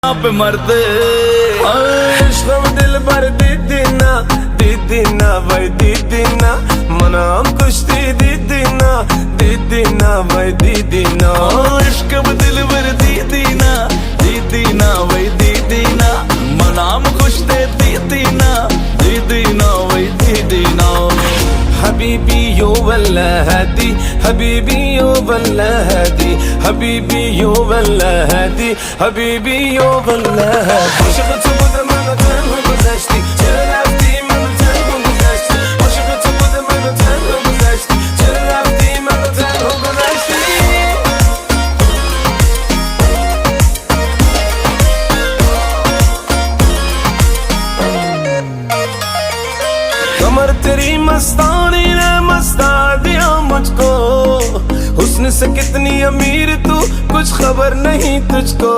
आप मरते इश्क़ दिल भर दीदीना भाई दीदीना मनाम कुश्ती दीदीना भाई दीदीना इश्क दिल भर दीदीना भाई दीदीना मनाम खुश दे दीदीना भाई दीदीना हबीबी यो वल्ला हदी हबीबी यो वल्ला हदी हबीबी यो वल्ला हदी हबीबी यो वल्ला हदी Aşık tutmadım anlatan güzelleşti Çırlaftım anlatan güzelleşti Aşık tutmadım anlatan güzelleşti Çırlaftım anlatan güzelleşti कमर तेरी मस्तानी ने मस्ता दिया मुझको हुस्न से कितनी अमीर तू कुछ खबर नहीं तुझको